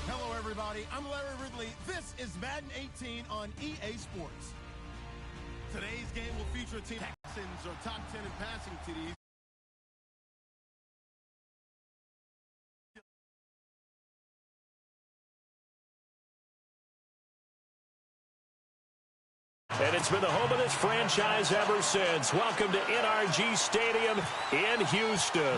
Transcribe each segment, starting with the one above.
Hello, everybody. I'm Larry Ridley. This is Madden 18 on EA Sports. Today's game will feature a team. Texans are top 10 in passing TDs. And it's been the home of this franchise ever since. Welcome to NRG Stadium in Houston.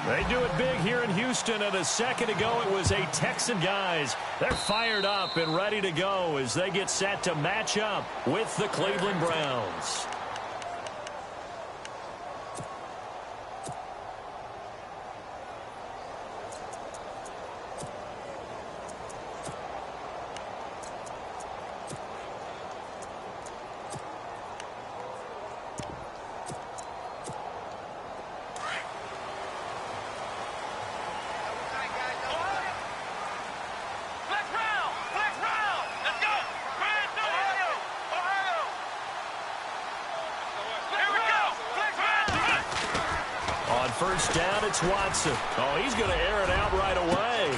They do it big here in Houston, and a second ago it was a Texan guys. They're fired up and ready to go as they get set to match up with the Cleveland Browns. First down, it's Watson. Oh, he's going to air it out right away.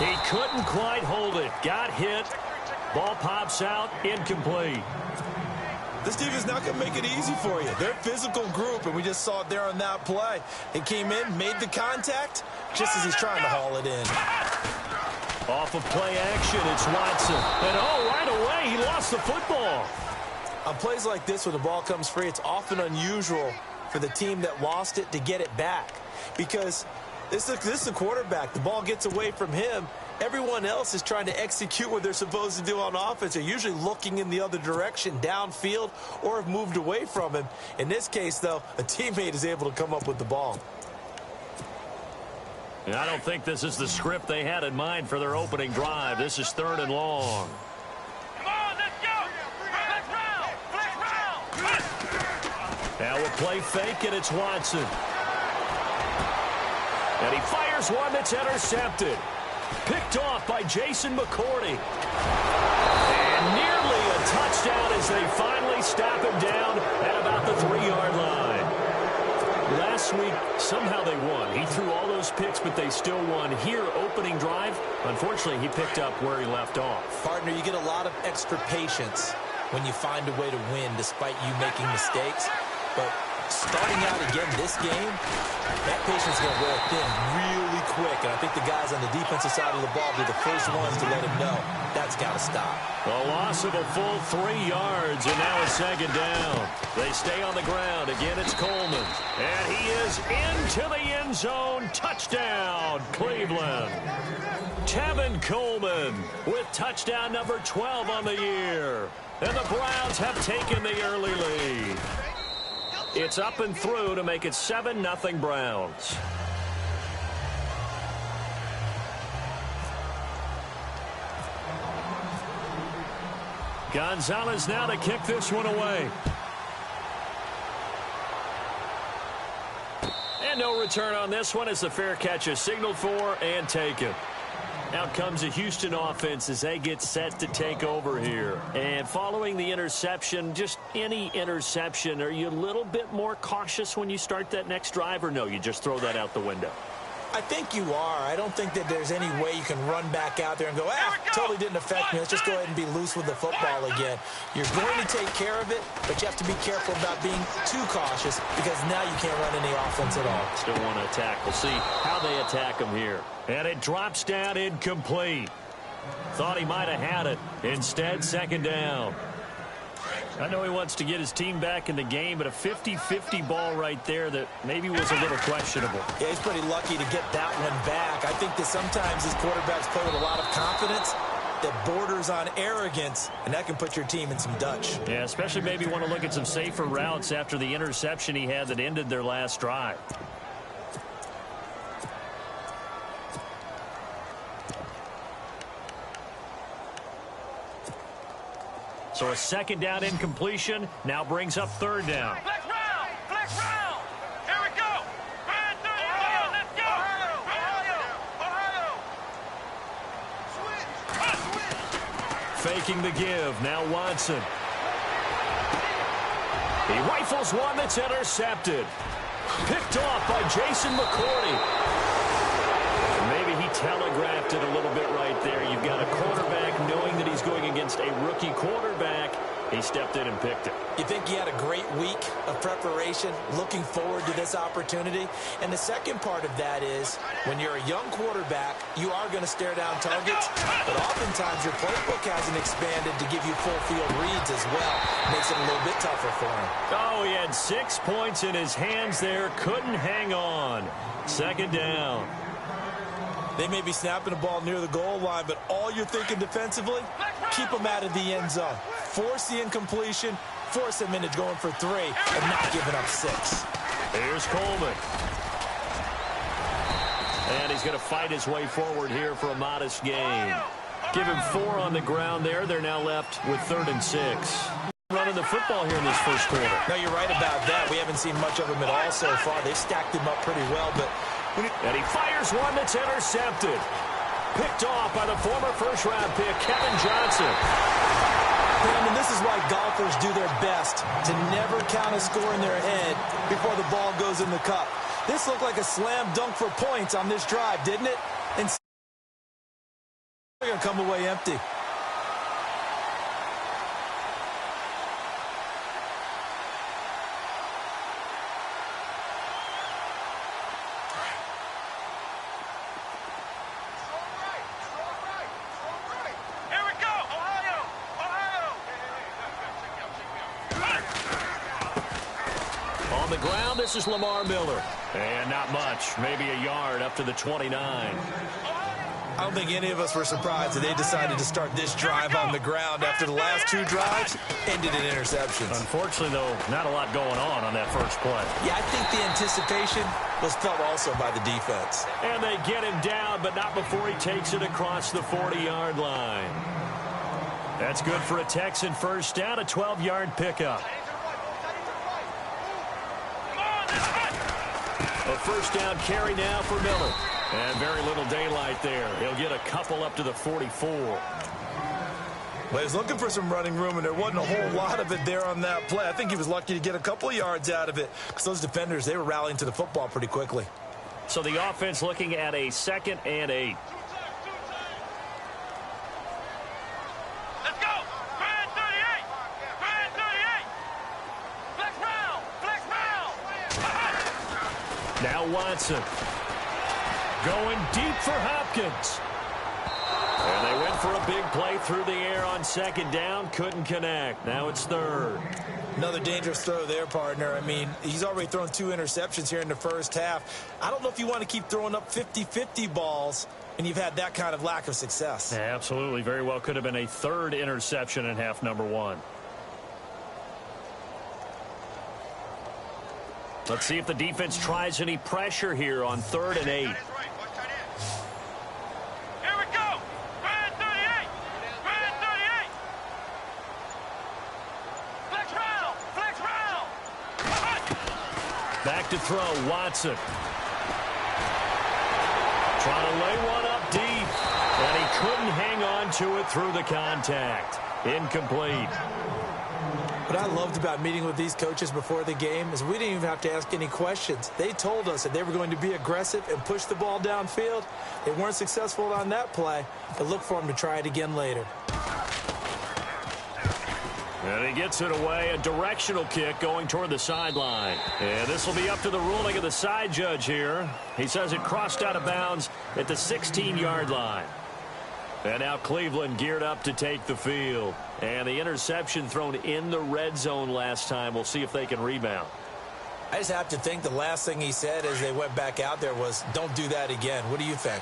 He couldn't quite hold it. Got hit. Ball pops out, incomplete. This team is not going to make it easy for you. They're a physical group, and we just saw it there on that play. He came in, made the contact, just as he's trying to haul it in. Off of play action, it's Watson. And, oh, right away, he lost the football. On plays like this, when the ball comes free, it's often unusual for the team that lost it to get it back, because this is a quarterback. The ball gets away from him. Everyone else is trying to execute what they're supposed to do on offense. They're usually looking in the other direction, downfield, or have moved away from him. In this case, though, a teammate is able to come up with the ball. And I don't think this is the script they had in mind for their opening drive. This is 3rd and long. Now a play fake, and it's Watson. And he fires one that's intercepted. Picked off by Jason McCourty. And nearly a touchdown as they finally stop him down at about the 3-yard line. Last week, somehow they won. He threw all those picks, but they still won. Here, opening drive, unfortunately, he picked up where he left off. Partner, you get a lot of extra patience when you find a way to win despite you making mistakes. But starting out again this game, that patience is going to wear thin really quick. And I think the guys on the defensive side of the ball will be the first ones to let him know that's got to stop. A loss of a full 3 yards, and now a 2nd down. They stay on the ground. Again, it's Coleman. And he is into the end zone. Touchdown, Cleveland. Tevin Coleman with touchdown number 12 on the year. And the Browns have taken the early lead. It's up and through to make it 7-0 Browns. Gonzalez now to kick this one away. And no return on this one as the fair catch is signaled for and taken. Out comes the Houston offense as they get set to take over here. And following the interception, just any interception, are you a little bit more cautious when you start that next drive, or no, you just throw that out the window? I think you are. I don't think that there's any way you can run back out there and go, totally didn't affect me. Let's just go ahead and be loose with the football again. You're going to take care of it, but you have to be careful about being too cautious because now you can't run any offense at all. Still want to attack. We'll see how they attack him here. And it drops down incomplete. Thought he might have had it. Instead, 2nd down. I know he wants to get his team back in the game, but a 50-50 ball right there that maybe was a little questionable. Yeah, he's pretty lucky to get that one back. I think that sometimes his quarterbacks play with a lot of confidence that borders on arrogance, and that can put your team in some Dutch. Yeah, especially maybe want to look at some safer routes after the interception he had that ended their last drive. So a 2nd down incompletion now brings up 3rd down. Flex round! Flex round! Here we go! Run through the field! Let's go! Ohio! Faking the give. Now Watson. He rifles one that's intercepted. Picked off by Jason McCourty. Maybe he telegraphed it a little bit right there. You've got a quarterback knowing that he's going against a rookie quarterback. He stepped in and picked it. You think he had a great week of preparation, looking forward to this opportunity? And the second part of that is, when you're a young quarterback, you are going to stare down targets, but oftentimes your playbook hasn't expanded to give you full field reads as well. Makes it a little bit tougher for him. Oh, he had 6 points in his hands there. Couldn't hang on. Second down. They may be snapping the ball near the goal line, but all you're thinking defensively, keep them out of the end zone. Force the incompletion, force them into going for 3, and not giving up 6. Here's Coleman. And he's going to fight his way forward here for a modest gain. Give him 4 on the ground there. They're now left with 3rd and 6. Running the football here in this first quarter. No, you're right about that. We haven't seen much of him at all so far. They've stacked him up pretty well, but... And he fires one that's intercepted. Picked off by the former first-round pick, Kevin Johnson. Brandon, this is why golfers do their best to never count a score in their head before the ball goes in the cup. This looked like a slam dunk for points on this drive, didn't it? And they're going to come away empty. This is Lamar Miller. And not much. Maybe a yard up to the 29. I don't think any of us were surprised that they decided to start this drive on the ground after the last 2 drives ended in interceptions. Unfortunately, though, not a lot going on that first play. Yeah, I think the anticipation was felt also by the defense. And they get him down, but not before he takes it across the 40-yard line. That's good for a Texan first down, a 12-yard pickup. A first down carry now for Miller. And very little daylight there. He'll get a couple up to the 44. Well, he was looking for some running room, and there wasn't a whole lot of it there on that play. I think he was lucky to get a couple of yards out of it because those defenders, they were rallying to the football pretty quickly. So the offense looking at a 2nd and 8. Let's go! Grand 38! Grand 38! Flex round! Flex round! Now Watson. Going deep for Hopkins. And they went for a big play through the air on 2nd down. Couldn't connect. Now it's 3rd. Another dangerous throw there, partner. I mean, he's already thrown 2 interceptions here in the first half. I don't know if you want to keep throwing up 50-50 balls and you've had that kind of lack of success. Yeah, absolutely. Very well could have been a 3rd interception in half number 1. Let's see if the defense tries any pressure here on 3rd and 8. Back to throw, Watson. Trying to lay one up deep. And he couldn't hang on to it through the contact. Incomplete. What I loved about meeting with these coaches before the game is we didn't even have to ask any questions. They told us that they were going to be aggressive and push the ball downfield. They weren't successful on that play, but look for them to try it again later. And he gets it away, a directional kick going toward the sideline. And this will be up to the ruling of the side judge here. He says it crossed out of bounds at the 16-yard line. And now Cleveland geared up to take the field. And the interception thrown in the red zone last time. We'll see if they can rebound. I just have to think the last thing he said as they went back out there was, don't do that again. What do you think?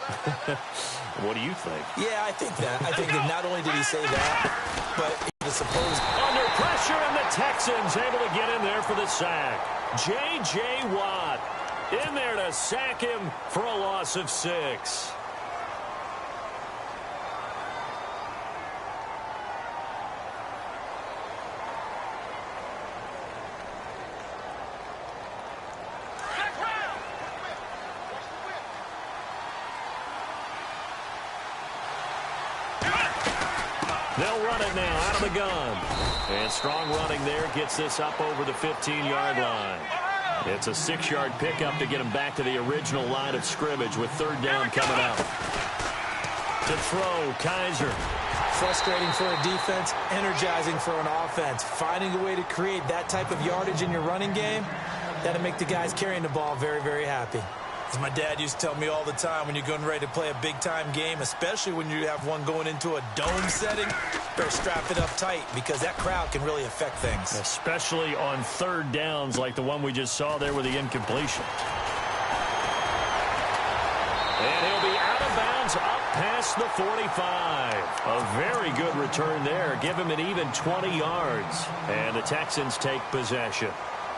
What do you think? Yeah, I think that. I think that not only did he say that, but the supposed... Under pressure, and the Texans able to get in there for the sack. J.J. Watt in there to sack him for a loss of 6. They'll run it now out of the gun. And strong running there gets this up over the 15-yard line. It's a 6-yard pickup to get him back to the original line of scrimmage with third down coming up. To throw, Kaiser. Frustrating for a defense, energizing for an offense. Finding a way to create that type of yardage in your running game, that'll make the guys carrying the ball very, very happy. As my dad used to tell me all the time, when you're getting ready to play a big-time game, especially when you have one going into a dome setting, better strap it up tight because that crowd can really affect things. Especially on third downs like the one we just saw there with the incompletion. And he'll be out of bounds up past the 45. A very good return there. Give him an even 20 yards. And the Texans take possession.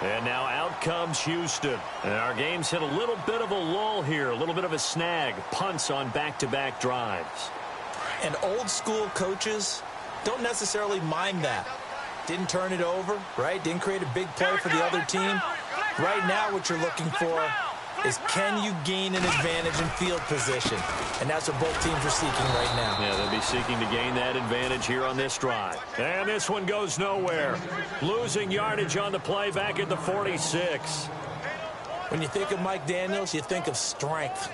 And now out comes Houston. And our game's hit a little bit of a lull here, a little bit of a snag. Punts on back-to-back drives. And old-school coaches don't necessarily mind that. Didn't turn it over, right? Didn't create a big play for the other team. Right now what you're looking for is can you gain an advantage in field position? And that's what both teams are seeking right now. Yeah, they'll be seeking to gain that advantage here on this drive. And this one goes nowhere. Losing yardage on the play back at the 46. When you think of Mike Daniels, you think of strength.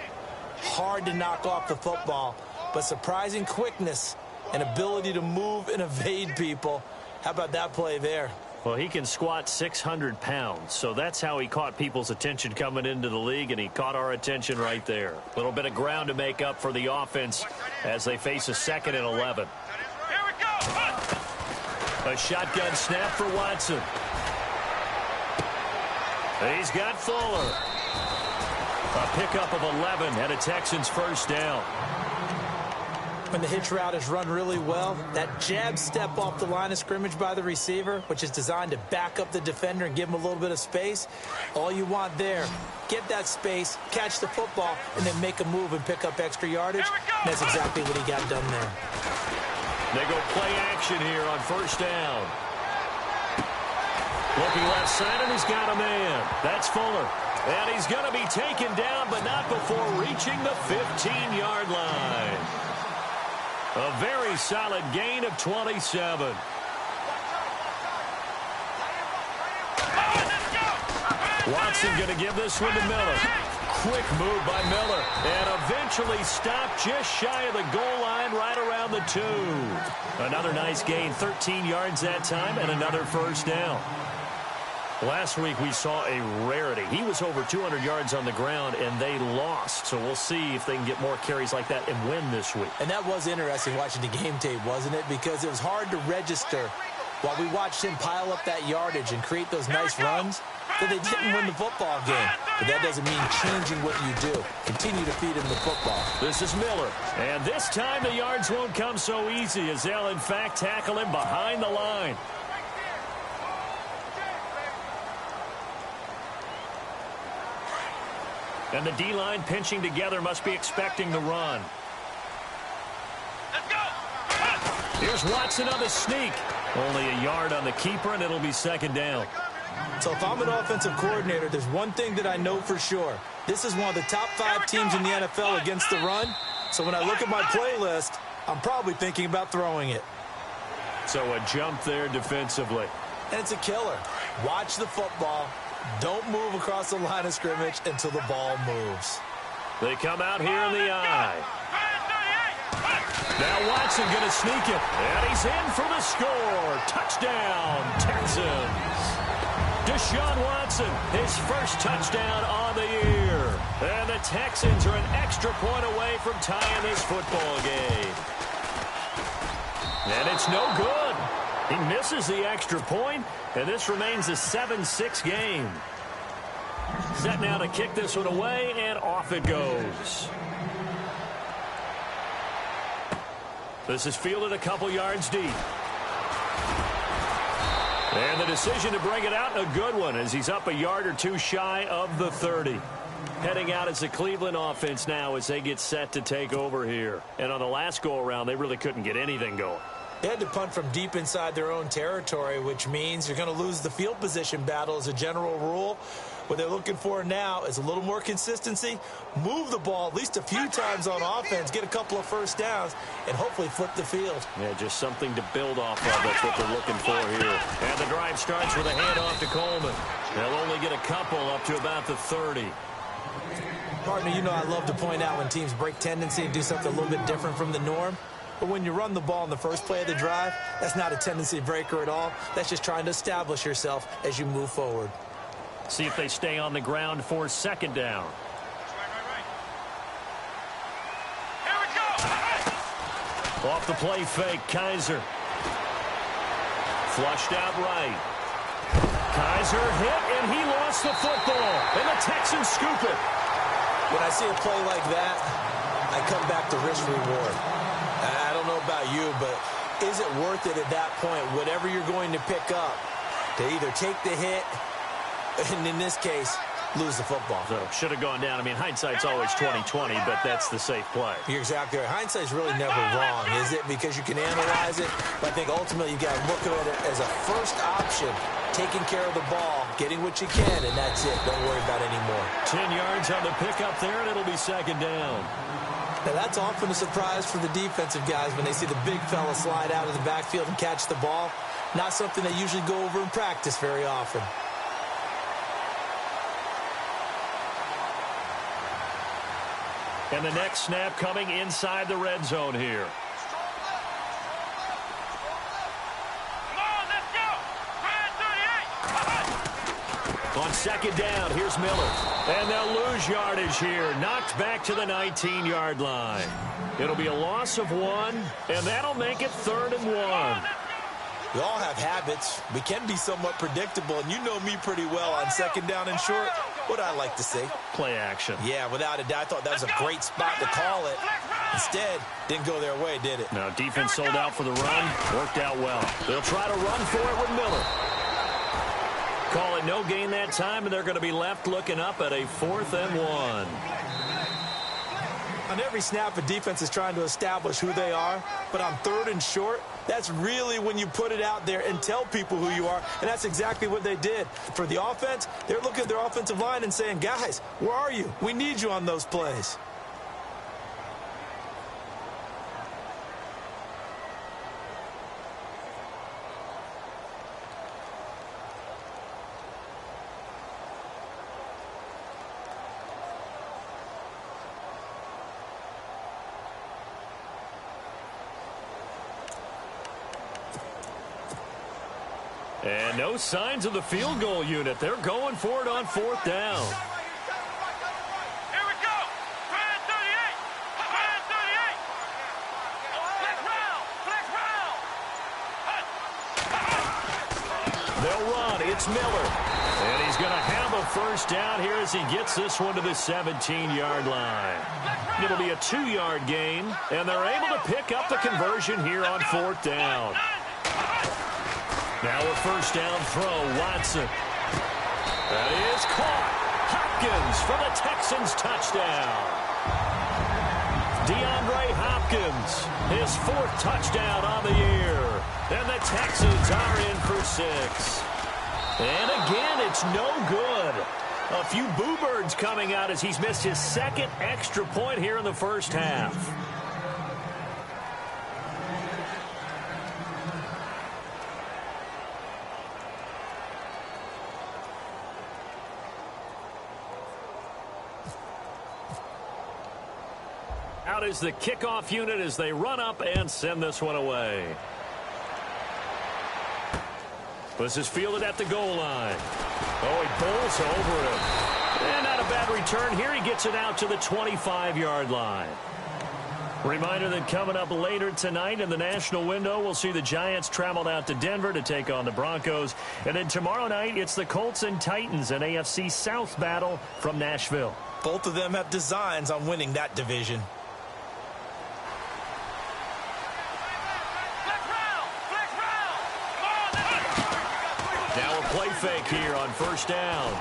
Hard to knock off the football, but surprising quickness and ability to move and evade people. How about that play there? Well, he can squat 600 pounds, so that's how he caught people's attention coming into the league, and he caught our attention right there. A little bit of ground to make up for the offense as they face a 2nd and 11. Here we go. A shotgun snap for Watson. He's got Fuller. A pickup of 11 and a Texans first down. When the hitch route is run really well, that jab step off the line of scrimmage by the receiver, which is designed to back up the defender and give him a little bit of space, all you want there, get that space, catch the football, and then make a move and pick up extra yardage. And that's exactly what he got done there. They go play action here on first down. Looking left side, and he's got a man. That's Fuller. And he's going to be taken down, but not before reaching the 15-yard line. A very solid gain of 27. Watson going to give this one to Miller. Quick move by Miller. And eventually stopped just shy of the goal line right around the 2. Another nice gain, 13 yards that time, and another first down. Last week we saw a rarity. He was over 200 yards on the ground, and they lost. So we'll see if they can get more carries like that and win this week. And that was interesting watching the game tape, wasn't it? Because it was hard to register while we watched him pile up that yardage and create those nice runs that they didn't win the football game. But that doesn't mean changing what you do. Continue to feed him the football. This is Miller. And this time the yards won't come so easy as they'll, in fact, tackle him behind the line. And the D-line pinching together must be expecting the run. Let's go. Here's Watson on the sneak. Only a yard on the keeper, and it'll be second down. So if I'm an offensive coordinator, there's one thing that I know for sure. This is one of the top 5 teams in the NFL against the run. So when I look at my playlist, I'm probably thinking about throwing it. So a jump there defensively. And it's a killer. Watch the football. Don't move across the line of scrimmage until the ball moves. They come out here in the eye. Now Watson going to sneak it. And he's in for the score. Touchdown, Texans. Deshaun Watson, his first touchdown on the year. And the Texans are an extra point away from tying this football game. And it's no good. He misses the extra point, and this remains a 7-6 game. Set now to kick this one away, and off it goes. This is fielded a couple yards deep. And the decision to bring it out, a good one, as he's up a yard or two shy of the 30. Heading out as the Cleveland offense now as they get set to take over here. And on the last go-around, they really couldn't get anything going. They had to punt from deep inside their own territory, which means you're going to lose the field position battle as a general rule. What they're looking for now is a little more consistency, move the ball at least a few times on offense, get a couple of first downs, and hopefully flip the field. Yeah, just something to build off of. That's what they're looking for here. And the drive starts with a handoff to Coleman. They'll only get a couple up to about the 30. Partner, you know I love to point out when teams break tendency and do something a little bit different from the norm. But when you run the ball in the first play of the drive, that's not a tendency breaker at all. That's just trying to establish yourself as you move forward. See if they stay on the ground for second down. Here we go. Off the play fake, Kaiser. Flushed out right. Kaiser hit, and he lost the football. And the Texans scoop it. When I see a play like that, I come back to risk reward. I don't know about you, but is it worth it at that point, whatever you're going to pick up, to either take the hit, and in this case, lose the football? So, should have gone down. I mean, hindsight's always 20/20, but that's the safe play. You're exactly right. Hindsight's really never wrong, is it? Because you can analyze it, but I think ultimately you got to look at it as a first option, taking care of the ball, getting what you can, and that's it. Don't worry about any more. 10 yards on the pickup there, and it'll be second down. Now, that's often a surprise for the defensive guys when they see the big fella slide out of the backfield and catch the ball. Not something they usually go over in practice very often. And the next snap coming inside the red zone here. Come on, let's go. Brand 38. On second down, here's Miller. And they'll lose yardage here. Knocked back to the 19-yard line. It'll be a loss of 1, and that'll make it 3rd and 1. We all have habits. We can be somewhat predictable, and you know me pretty well on second down and short. What I like to say? Play action. Yeah, without a doubt, I thought that was a great spot to call it. Instead, didn't go their way, did it? Now, defense sold out for the run. Worked out well. They'll try to run for it with Miller. Call it no gain that time, and they're going to be left looking up at a 4th and 1. On every snap, a defense is trying to establish who they are, but on 3rd and short, that's really when you put it out there and tell people who you are, and that's exactly what they did. For the offense, they're looking at their offensive line and saying, guys, where are you? We need you on those plays. And no signs of the field goal unit. They're going for it on 4th down. Here we go. Brand 38. Brand 38. Flex round. They'll run. It's Miller. And he's going to have a first down here as he gets this one to the 17-yard line. It'll be a 2-yard gain, and they're able to pick up the conversion here on 4th down. Now a first down throw, Watson. That is caught. Hopkins for the Texans touchdown. DeAndre Hopkins, his 4th touchdown on the year. And the Texans are in for 6. And again, it's no good. A few boo birds coming out as he's missed his 2nd extra point here in the first half. Out is the kickoff unit as they run up and send this one away. This is fielded at the goal line. Oh, he bowls over it. And not a bad return here. He gets it out to the 25-yard line. Reminder that coming up later tonight in the national window, we'll see the Giants travel out to Denver to take on the Broncos. And then tomorrow night, it's the Colts and Titans, an AFC South battle from Nashville. Both of them have designs on winning that division. Now a play fake here on first down.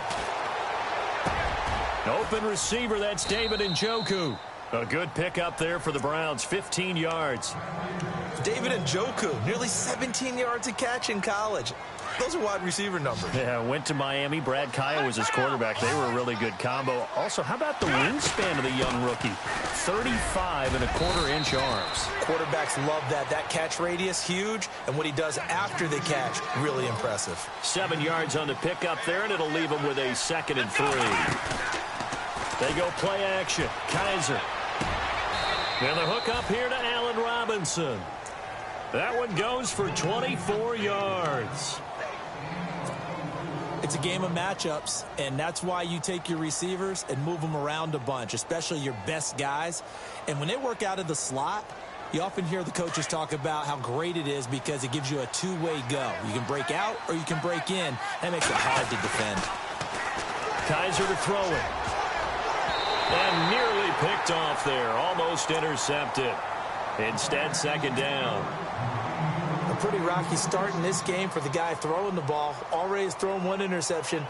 Open receiver, that's David Njoku. A good pickup there for the Browns, 15 yards. David Njoku, nearly 17 yards a catch in college. Those are wide receiver numbers. Yeah, went to Miami. Brad Kaya was his quarterback. They were a really good combo. Also, how about the wingspan of the young rookie? 35.25-inch arms. Quarterbacks love that. That catch radius, huge. And what he does after the catch, really impressive. 7 yards on the pickup there, and it'll leave him with a 2nd and 3. They go play action. Kaiser. And the hook up here to Allen Robinson. That one goes for 24 yards. It's a game of matchups, and that's why you take your receivers and move them around a bunch, especially your best guys. And when they work out of the slot, you often hear the coaches talk about how great it is because it gives you a two-way go. You can break out or you can break in. That makes it hard to defend. Kaiser to throw it. And nearly picked off there. Almost intercepted. Instead, 2nd down. A pretty rocky start in this game for the guy throwing the ball. Already has thrown 1 interception.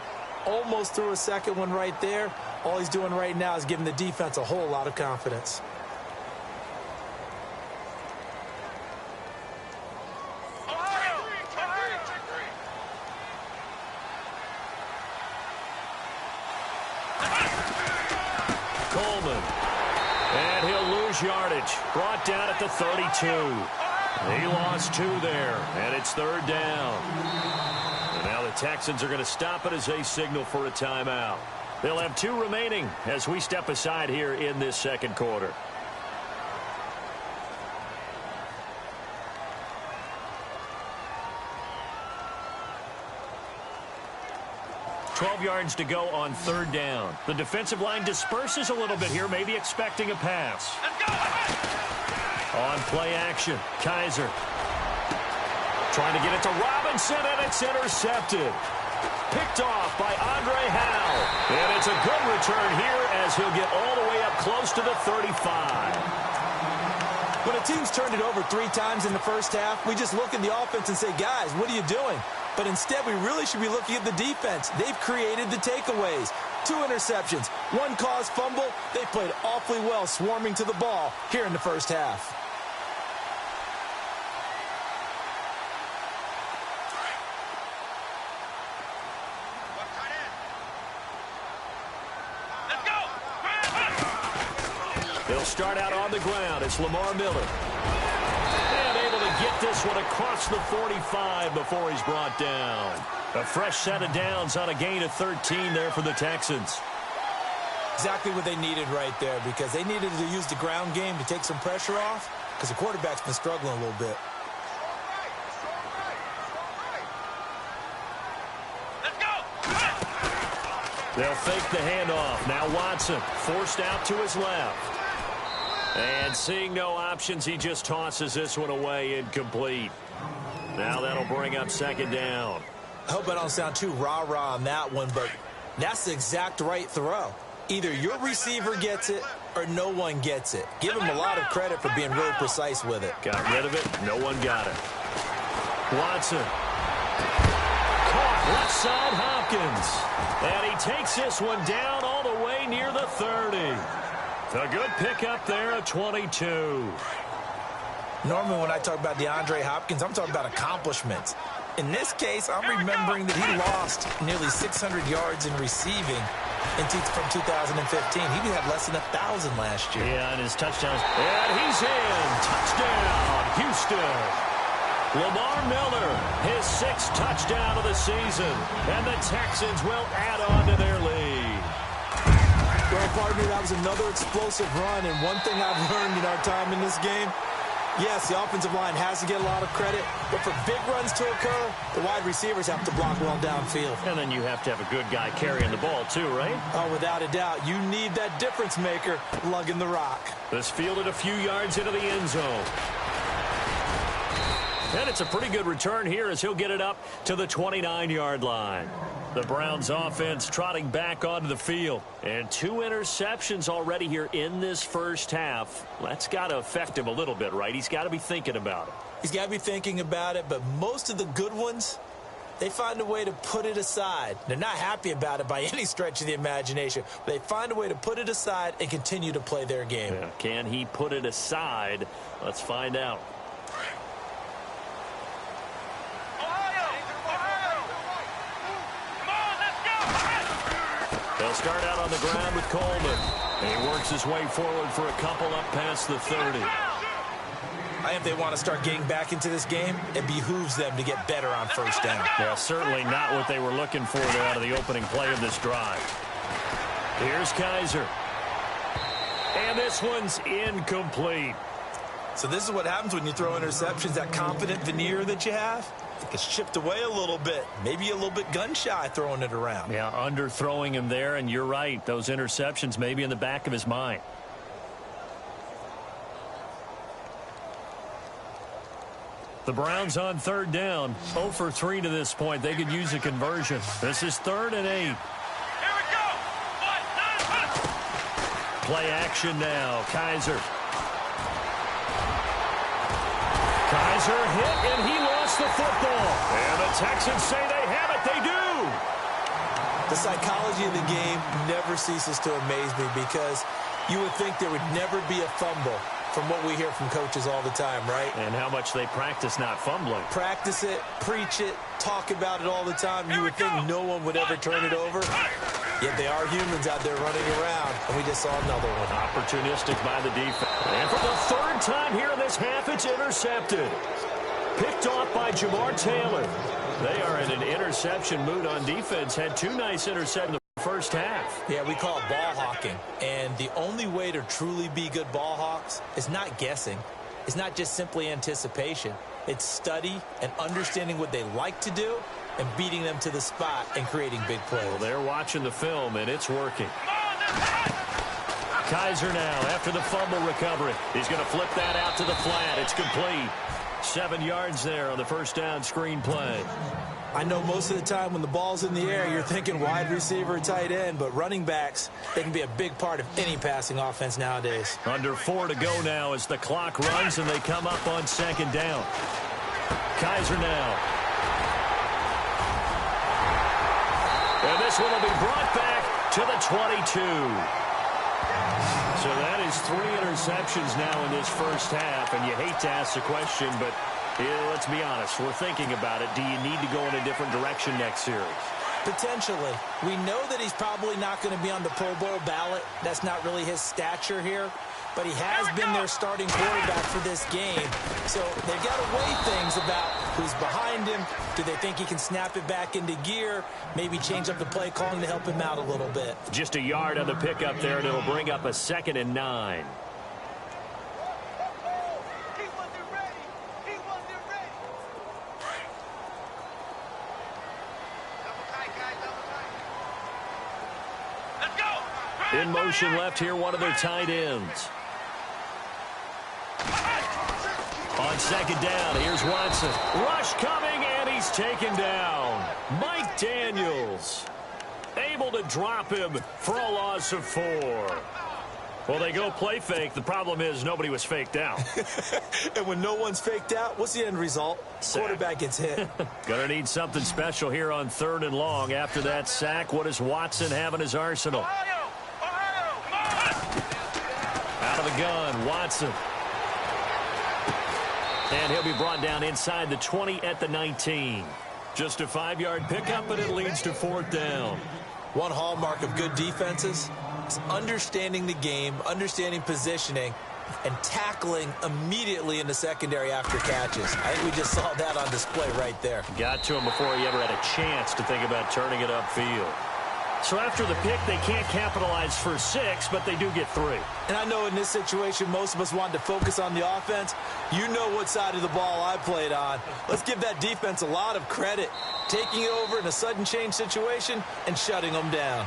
Almost threw a 2nd one right there. All he's doing right now is giving the defense a whole lot of confidence. Coleman. And he'll lose yardage. Brought down at the 32. He lost 2 there, and it's 3rd down. And now the Texans are going to stop it as they signal for a timeout. They'll have 2 remaining as we step aside here in this 2nd quarter. $12 yards to go on 3rd down. The defensive line disperses a little bit here, maybe expecting a pass. On play action, Kaiser. Trying to get it to Robinson, and it's intercepted. Picked off by Andre Howell. And it's a good return here as he'll get all the way up close to the 35. When a team's turned it over 3 times in the first half, we just look at the offense and say, guys, what are you doing? But instead, we really should be looking at the defense. They've created the takeaways. 2 interceptions, 1 caused fumble. They played awfully well swarming to the ball here in the first half. They'll start out on the ground. It's Lamar Miller. And able to get this one across the 45 before he's brought down. A fresh set of downs on a gain of 13 there for the Texans. Exactly what they needed right there, because they needed to use the ground game to take some pressure off, because the quarterback's been struggling a little bit. They'll fake the handoff. Now Watson forced out to his left. And seeing no options, he just tosses this one away incomplete. Now that'll bring up 2nd down. I hope I don't sound too rah-rah on that one, but that's the exact right throw. Either your receiver gets it or no one gets it. Give him a lot of credit for being really precise with it. Got rid of it. No one got it. Watson. Caught left side Hopkins. And he takes this one down all the way near the 30. A good pickup there at 22. Normally when I talk about DeAndre Hopkins, I'm talking about accomplishments. In this case, I'm remembering that he lost nearly 600 yards in receiving from 2015. He had less than 1,000 last year. Yeah, and his touchdowns. And he's in. Touchdown, Houston. Lamar Miller, his 6th touchdown of the season. And the Texans will add on to their lead. Well, partner, that was another explosive run. And one thing I've learned in our time in this game, yes, the offensive line has to get a lot of credit, but for big runs to occur, the wide receivers have to block well downfield. And then you have to have a good guy carrying the ball too, right? Oh, without a doubt. You need that difference maker lugging the rock. This fielded a few yards into the end zone. And it's a pretty good return here as he'll get it up to the 29-yard line. The Browns offense trotting back onto the field. And 2 interceptions already here in this first half. That's got to affect him a little bit, right? He's got to be thinking about it. He's got to be thinking about it, but most of the good ones, they find a way to put it aside. They're not happy about it by any stretch of the imagination. But they find a way to put it aside and continue to play their game. Yeah, can he put it aside? Let's find out. They'll start out on the ground with Coleman. And he works his way forward for a couple up past the 30. I think if they want to start getting back into this game, it behooves them to get better on first down. Yeah, certainly not what they were looking for there out of the opening play of this drive. Here's Kaiser. And this one's incomplete. So this is what happens when you throw interceptions. That confident veneer that you have, it gets chipped away a little bit. Maybe a little bit gun-shy throwing it around. Yeah, underthrowing him there, and you're right. Those interceptions may be in the back of his mind. The Browns on third down. 0 for 3 to this point. They could use a conversion. This is 3rd and 8. Here we go. Play action now. Kaiser. Kaiser hit, and he lost the football. And the Texans say they have it. They do. The psychology of the game never ceases to amaze me because you would think there would never be a fumble from what we hear from coaches all the time, right? And how much they practice not fumbling. Practice it, preach it, talk about it all the time. You would think no one would ever turn it over. Yet they are humans out there running around, and we just saw another one. Opportunistic by the defense. And for the 3rd time here in this half, it's intercepted. Picked off by Jamar Taylor. They are in an interception mood on defense. Had 2 nice interceptions in the first half. Yeah, we call it ball hawking. And the only way to truly be good ball hawks is not guessing. It's not just simply anticipation. It's study and understanding what they like to do and beating them to the spot and creating big plays. Well, they're watching the film, and it's working. Kaiser now after the fumble recovery. He's going to flip that out to the flat. It's complete. 7 yards there on the first down screen play. I know most of the time when the ball's in the air, you're thinking wide receiver, tight end, but running backs, they can be a big part of any passing offense nowadays. Under 4 to go now as the clock runs, and they come up on 2nd down. Kaiser now. And this one will be brought back to the 22. So that is 3 interceptions now in this first half, and you hate to ask the question, but let's be honest, we're thinking about it. Do you need to go in a different direction next series? Potentially. We know that he's probably not going to be on the Pro Bowl ballot. That's not really his stature here. But he has been their starting quarterback for this game. So they've got to weigh things about who's behind him. Do they think he can snap it back into gear? Maybe change up the play calling to help him out a little bit. Just a yard on the pickup there, and it'll bring up a 2nd and 9. In motion left here, one of their tight ends. On 2nd down, here's Watson. Rush coming, and he's taken down. Mike Daniels able to drop him for a loss of 4. Well, they go play fake. The problem is nobody was faked out. And when no one's faked out, what's the end result? Sack. Quarterback gets hit. Gonna need something special here on 3rd and long. After that sack, what does Watson have in his arsenal? Out of the gun, Watson. And he'll be brought down inside the 20 at the 19. Just a 5-yard pickup, but it leads to 4th down. One hallmark of good defenses is understanding the game, understanding positioning, and tackling immediately in the secondary after catches. I think we just saw that on display right there. Got to him before he ever had a chance to think about turning it upfield. So after the pick, they can't capitalize for 6, but they do get 3. And I know in this situation, most of us wanted to focus on the offense. You know what side of the ball I played on. Let's give that defense a lot of credit. Taking it over in a sudden change situation and shutting them down.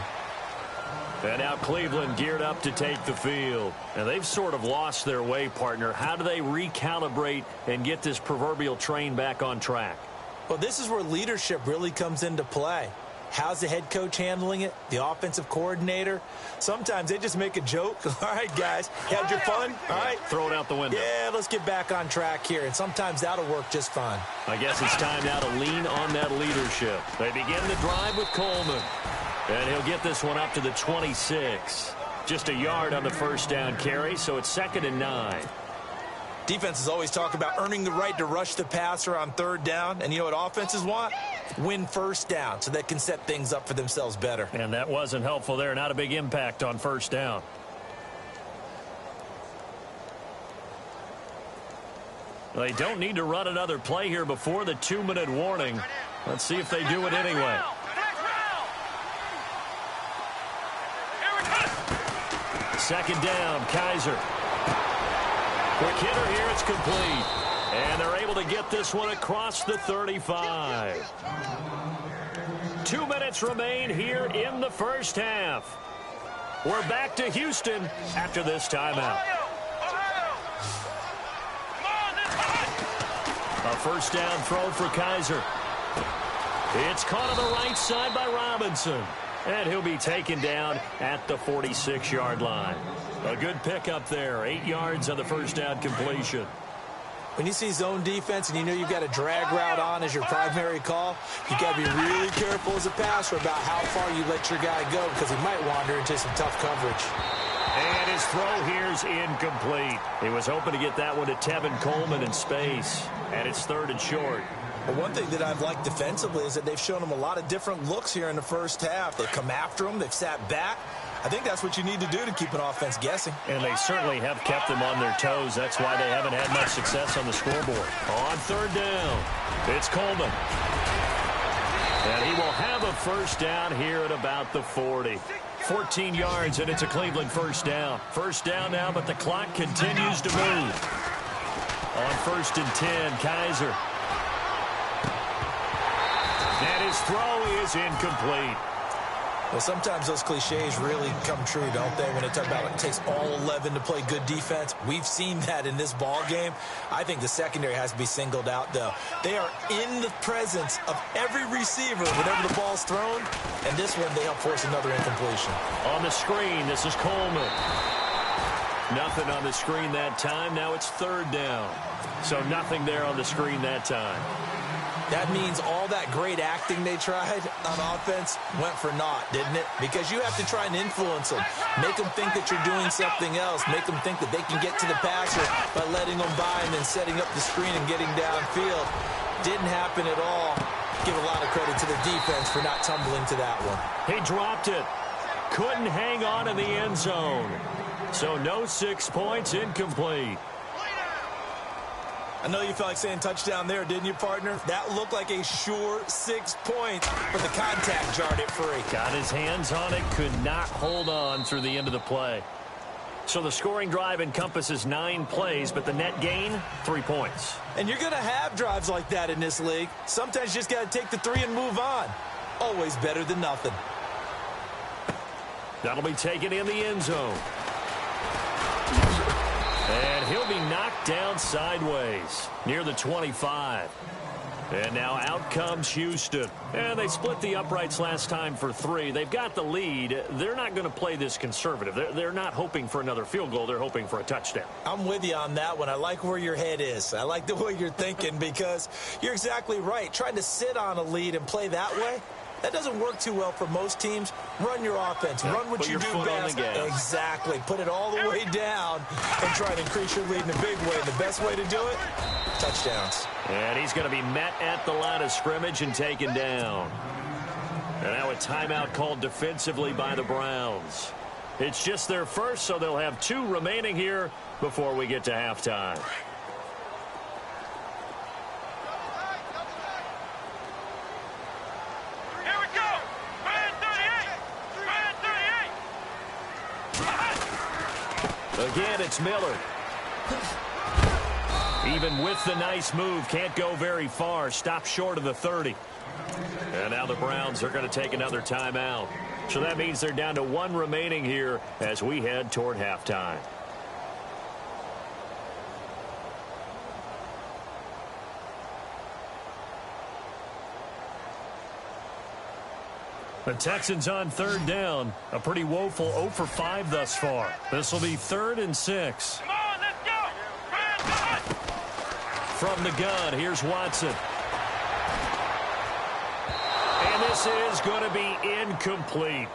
And now Cleveland geared up to take the field. And they've sort of lost their way, partner. How do they recalibrate and get this proverbial train back on track? Well, this is where leadership really comes into play. How's the head coach handling it? The offensive coordinator? Sometimes they just make a joke. All right, guys, you had your fun? All right. Throw it out the window. Yeah, let's get back on track here. And sometimes that'll work just fine. I guess it's time now to lean on that leadership. They begin the drive with Coleman. And he'll get this one up to the 26. Just a yard on the first down carry, so it's 2nd and 9. Defenses always talk about earning the right to rush the passer on 3rd down. And you know what offenses want? win first down so they can set things up for themselves better. And that wasn't helpful there. Not a big impact on first down. They don't need to run another play here before the 2-minute warning. Let's see if they do it anyway. Second down, Kaiser. Quick hitter here, it's complete. And they're able to get this one across the 35. 2 minutes remain here in the first half. We're back to Houston after this timeout. A first down throw for Kaiser. It's caught on the right side by Robinson. And he'll be taken down at the 46-yard line. A good pickup there. 8 yards on the first down completion. When you see zone defense and you know you've got a drag route on as your primary call, you got to be really careful as a passer about how far you let your guy go because he might wander into some tough coverage. And his throw here's incomplete. He was hoping to get that one to Tevin Coleman in space. And it's 3rd and short. Well, one thing that I've liked defensively is that they've shown him a lot of different looks here in the first half. They've come after him. They've sat back. I think that's what you need to do to keep an offense guessing. And they certainly have kept them on their toes. That's why they haven't had much success on the scoreboard. On 3rd down, it's Coleman. And he will have a first down here at about the 40. 14 yards, and it's a Cleveland first down. First down now, but the clock continues to move. On 1st and 10, Kaiser. And his throw is incomplete. Well, sometimes those cliches really come true, don't they? When they talk about it takes all 11 to play good defense. We've seen that in this ball game. I think the secondary has to be singled out, though. They are in the presence of every receiver whenever the ball's thrown. And this one, they help force another incompletion. On the screen, this is Coleman. Nothing on the screen that time. Now it's 3rd down. So nothing there on the screen that time. That means all that great acting they tried on offense went for naught, didn't it? Because you have to try and influence them. Make them think that you're doing something else. Make them think that they can get to the passer by letting them by and then setting up the screen and getting downfield. Didn't happen at all. Give a lot of credit to the defense for not tumbling to that one. He dropped it. Couldn't hang on in the end zone. So no 6 points, incomplete. I know you felt like saying touchdown there, didn't you, partner? That looked like a sure 6 points, but the contact jarred it free. Got his hands on it, could not hold on through the end of the play. So the scoring drive encompasses 9 plays, but the net gain, 3 points. And you're going to have drives like that in this league. Sometimes you just got to take the 3 and move on. Always better than nothing. That'll be taken in the end zone. And he'll be knocked down sideways near the 25. And now out comes Houston. And they split the uprights last time for 3. They've got the lead. They're not going to play this conservative. They're not hoping for another field goal. They're hoping for a touchdown. I'm with you on that one. I like where your head is. I like the way you're thinking because you're exactly right. Trying to sit on a lead and play that way, that doesn't work too well for most teams. Run your offense. Run what you do best. Exactly. Put it all the way down and try to increase your lead in a big way. The best way to do it, touchdowns. And he's going to be met at the line of scrimmage and taken down. And now a timeout called defensively by the Browns. It's just their first, so they'll have 2 remaining here before we get to halftime. Again, it's Miller. Even with the nice move, can't go very far. Stop short of the 30. And now the Browns are going to take another timeout. So that means they're down to 1 remaining here as we head toward halftime. The Texans on 3rd down. A pretty woeful 0 for 5 thus far. This will be 3rd and 6. Come on, let's go. From the gun, here's Watson. And this is going to be incomplete.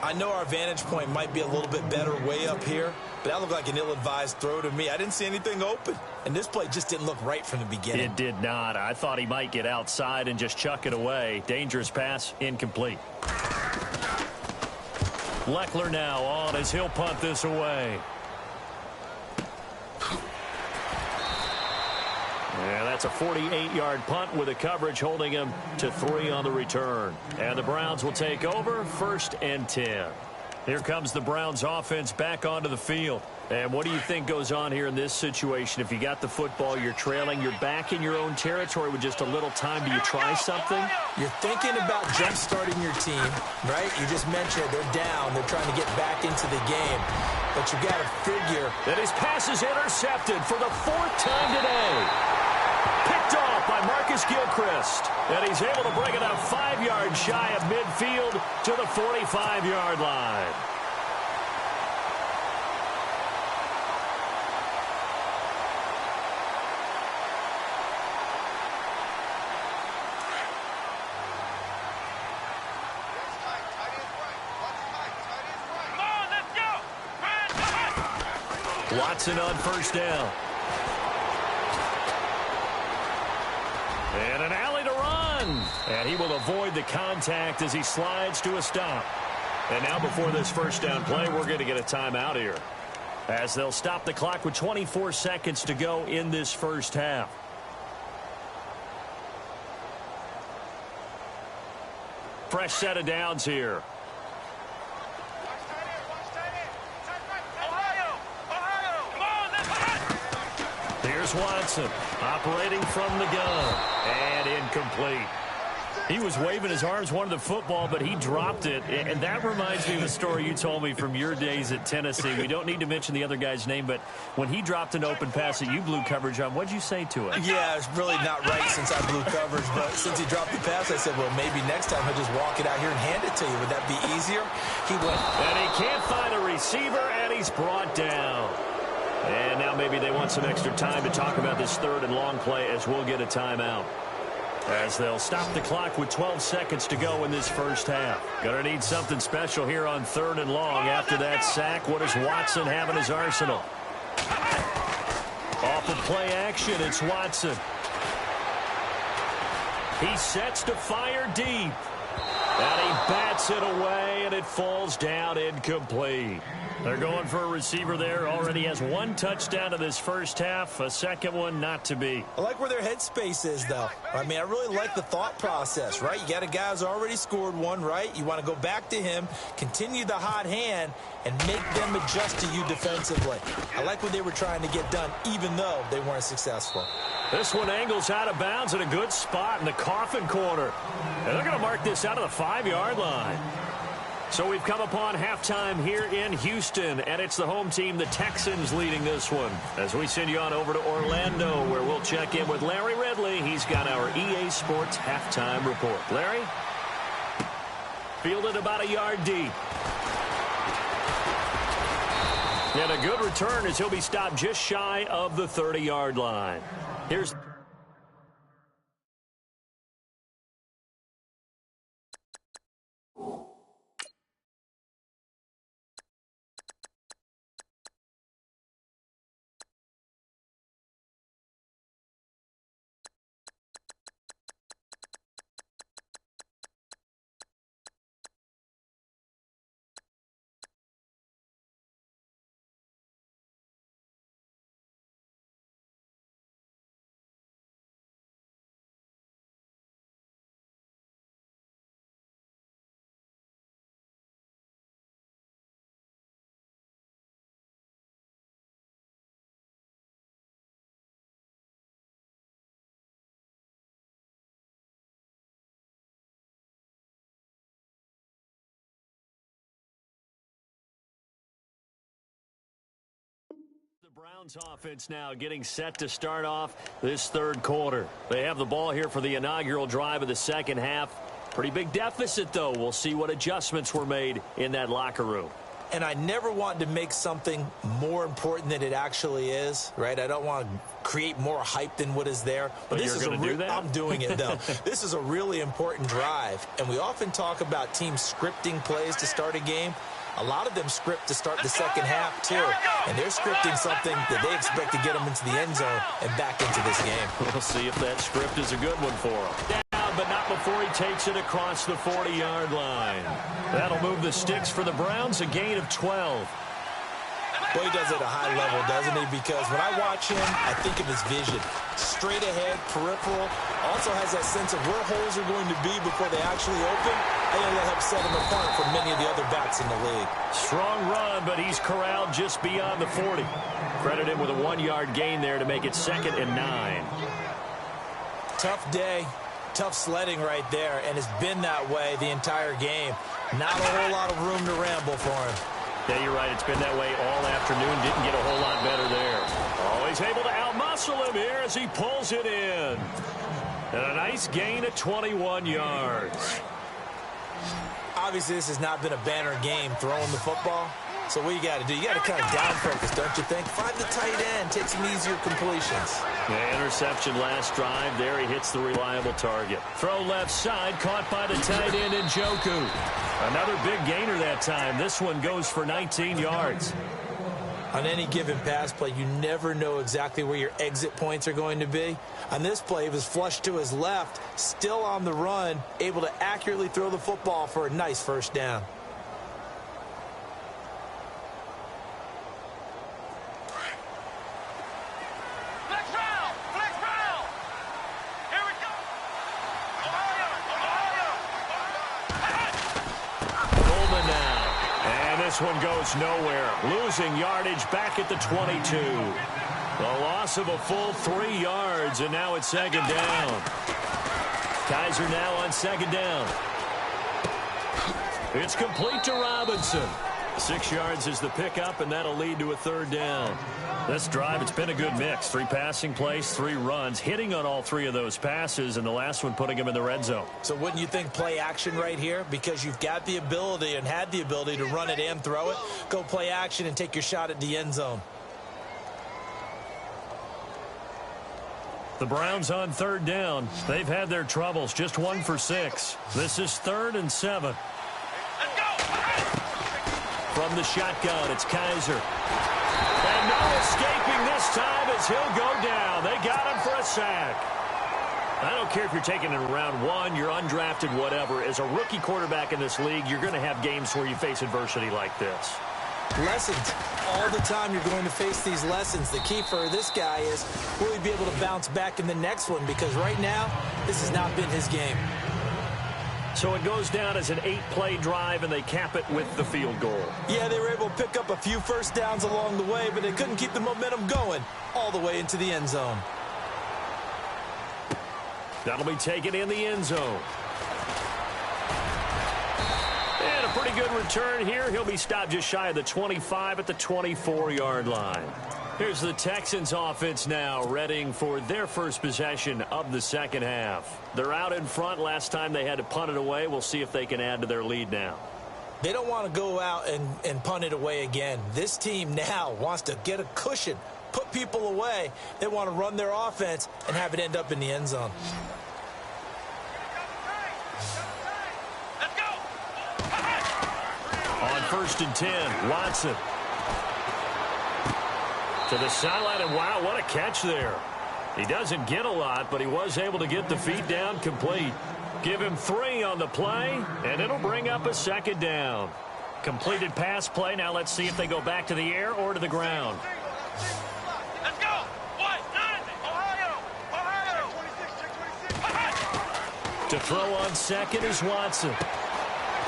I know our vantage point might be a little bit better way up here, but that looked like an ill-advised throw to me. I didn't see anything open, and this play just didn't look right from the beginning. It did not. I thought he might get outside and just chuck it away. Dangerous pass, incomplete. Leckler now on as he'll punt this away. Yeah, that's a 48-yard punt with a coverage holding him to 3 on the return. And the Browns will take over 1st and 10. Here comes the Browns offense back onto the field. And what do you think goes on here in this situation? If you got the football, you're trailing, you're back in your own territory with just a little time. Do you try something? You're thinking about jump-starting your team, right? You just mentioned it. They're down. They're trying to get back into the game. But you got to figure that his pass is intercepted for the 4th time today. Picked off by Marcus Gilchrist. And he's able to bring it up 5 yards shy of midfield to the 45-yard line. Watson on 1st down. And an alley to run. And he will avoid the contact as he slides to a stop. And now before this 1st down play, we're going to get a timeout here, as they'll stop the clock with 24 seconds to go in this 1st half. Fresh set of downs here. Here's Watson operating from the gun, and incomplete. He was waving his arms, wanted the football, but he dropped it. And that reminds me of a story you told me from your days at Tennessee. We don't need to mention the other guy's name, but when he dropped an open pass that you blew coverage on, what'd you say to it? Yeah, it's really not right since I blew coverage, but since he dropped the pass, I said, well, maybe next time he'll just walk it out here and hand it to you. Would that be easier? He went. And he can't find a receiver, and he's brought down. And now maybe they want some extra time to talk about this 3rd and long play, as we'll get a timeout, as they'll stop the clock with 12 seconds to go in this 1st half. Gonna need something special here on 3rd and long. After that sack, what does Watson have in his arsenal? Off of play action, it's Watson. He sets to fire deep. And he bats it away, and it falls down incomplete. They're going for a receiver there. Already has 1 touchdown in this 1st half. A 2nd one not to be. I like where their headspace is, though. I mean, I really like the thought process, right? You got a guy who's already scored 1, right? You want to go back to him, continue the hot hand, and make them adjust to you defensively. I like what they were trying to get done, even though they weren't successful. This one angles out of bounds in a good spot in the coffin corner. And they're going to mark this out of the 5-yard line. So we've come upon halftime here in Houston, and it's the home team, the Texans, leading this one. As we send you on over to Orlando, where we'll check in with Larry Ridley. He's got our EA Sports halftime report. Larry? Fielded about a yard deep. And a good return as he'll be stopped just shy of the 30-yard line. Here's... Browns offense now getting set to start off this 3rd quarter. They have the ball here for the inaugural drive of the 2nd half. Pretty big deficit, though. We'll see what adjustments were made in that locker room. And I never want to make something more important than it actually is, right? I don't want to create more hype than what is there. But this is do that? I'm doing it, though. This is a really important drive. And we often talk about teams scripting plays to start a game. A lot of them script to start the second half, too. And they're scripting something that they expect to get them into the end zone and back into this game. We'll see if that script is a good one for him. Down, but not before he takes it across the 40-yard line. That'll move the sticks for the Browns, a gain of 12. Well, he does it at a high level, doesn't he? Because when I watch him, I think of his vision. Straight ahead, peripheral. Also has that sense of where holes are going to be before they actually open. I think that helps set him apart from many of the other backs in the league. Strong run, but he's corralled just beyond the 40. Credit him with a 1-yard gain there to make it 2nd and 9. Tough day. Tough sledding right there, and it's been that way the entire game. Not a whole lot of room to ramble for him. Yeah, you're right. It's been that way all afternoon. Didn't get a whole lot better there. Always able to outmuscle him here as he pulls it in. And a nice gain of 21 yards. Obviously, this has not been a banner game throwing the football. So what you got to do? You got to kind of down focus, don't you think? Find the tight end. Take some easier completions. Yeah, interception last drive. There he hits the reliable target. Throw left side, caught by the tight end Njoku. Another big gainer that time. This one goes for 19 yards. On any given pass play, you never know exactly where your exit points are going to be. On this play, he was flushed to his left, still on the run, able to accurately throw the football for a nice first down. This one goes nowhere. Losing yardage back at the 22. The loss of a full 3 yards, and now it's 2nd down. Kaiser now on 2nd down. It's complete to Robinson. 6 yards is the pickup, and that'll lead to a 3rd down. This drive, it's been a good mix. 3 passing plays, 3 runs, hitting on all 3 of those passes, and the last one putting him in the red zone. So wouldn't you think play action right here? Because you've got the ability and had the ability to run it and throw it. Go play action and take your shot at the end zone. The Browns on 3rd down. They've had their troubles, just 1 for 6. This is 3rd and 7. From the shotgun, it's Kaiser. And no escaping this time as he'll go down. They got him for a sack. I don't care if you're taking it in round 1, you're undrafted, whatever. As a rookie quarterback in this league, you're going to have games where you face adversity like this. Lessons. All the time you're going to face these lessons. The key for this guy is, will he be able to bounce back in the next one? Because right now, this has not been his game. So it goes down as an 8-play drive, and they cap it with the field goal. Yeah, they were able to pick up a few first downs along the way, but they couldn't keep the momentum going all the way into the end zone. That'll be taken in the end zone. And a pretty good return here. He'll be stopped just shy of the 25 at the 24-yard line. Here's the Texans offense now, readying for their first possession of the second half. They're out in front. Last time they had to punt it away. We'll see if they can add to their lead now. They don't want to go out and punt it away again. This team now wants to get a cushion, put people away. They want to run their offense and have it end up in the end zone. Let's go. On 1st and 10, Watson. To the sideline, and wow, what a catch there. He doesn't get a lot, but he was able to get the feet down complete. Give him 3 on the play, and it'll bring up a 2nd down. Completed pass play. Now let's see if they go back to the air or to the ground. Let's go. What? Ohio. To throw on 2nd is Watson.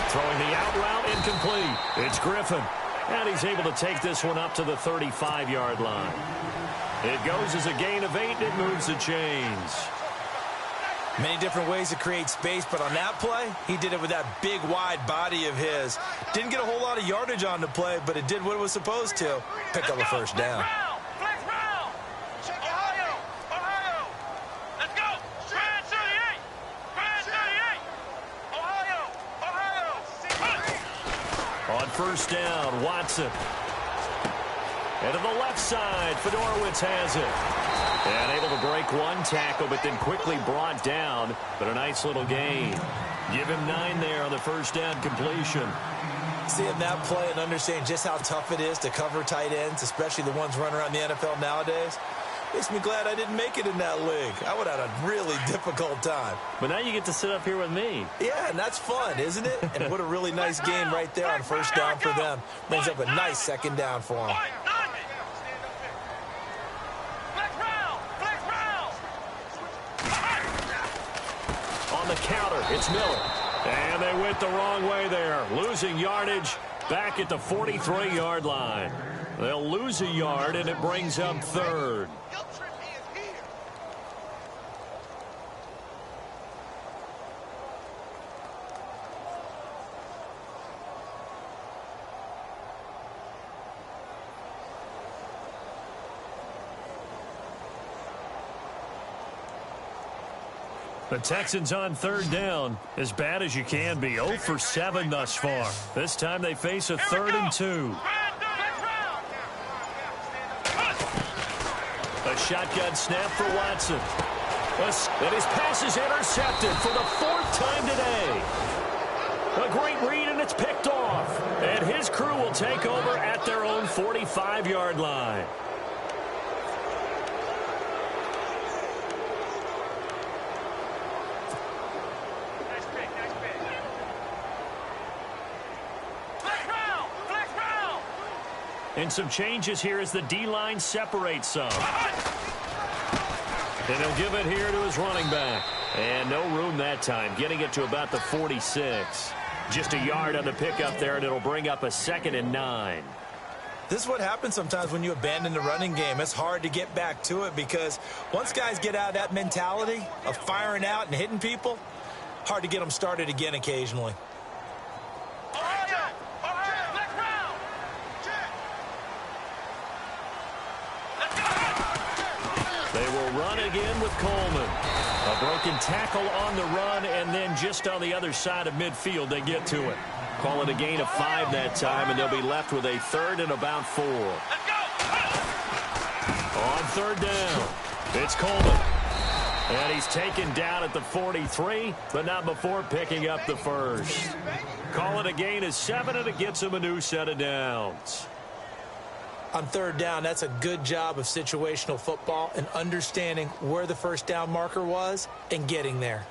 Throwing the out route, incomplete. It's Griffin. And he's able to take this one up to the 35-yard line. It goes as a gain of 8, and it moves the chains. Many different ways to create space, but on that play, he did it with that big, wide body of his. Didn't get a whole lot of yardage on the play, but it did what it was supposed to. Pick up a first down. Flex round. Ohio. Let's go. Brand 38. Ohio. On 1st down, Watson. And to the left side, Fedorowicz has it. And able to break 1 tackle, but then quickly brought down. But a nice little gain. Give him 9 there on the 1st down completion. Seeing that play and understanding just how tough it is to cover tight ends, especially the ones running around the NFL nowadays, makes me glad I didn't make it in that league. I would have had a really difficult time. But now you get to sit up here with me. Yeah, and that's fun, isn't it? And what a really nice game right there on first down for them. Brings up a nice second down for them. On the counter, it's Miller. And they went the wrong way there, losing yardage back at the 43-yard line. They'll lose a yard, and it brings up third. The Texans on third down, as bad as you can be. 0 for 7 thus far. This time they face a 3rd and 2. A shotgun snap for Watson. And his pass is intercepted for the 4th time today. A great read, and it's picked off. And his crew will take over at their own 45-yard line. And some changes here as the D-line separates some. And he'll give it here to his running back. And no room that time, getting it to about the 46. Just a yard on the pickup there, and it'll bring up a 2nd and 9. This is what happens sometimes when you abandon the running game. It's hard to get back to it because once guys get out of that mentality of firing out and hitting people, hard to get them started again occasionally. They will run again with Coleman. A broken tackle on the run, and then just on the other side of midfield, they get to it. Call it a gain of 5 that time, and they'll be left with a 3rd and about 4. On 3rd down, it's Coleman. And he's taken down at the 43, but not before picking up the first. Call it a gain of 7, and it gets him a new set of downs. On 3rd down, that's a good job of situational football and understanding where the first down marker was and getting there.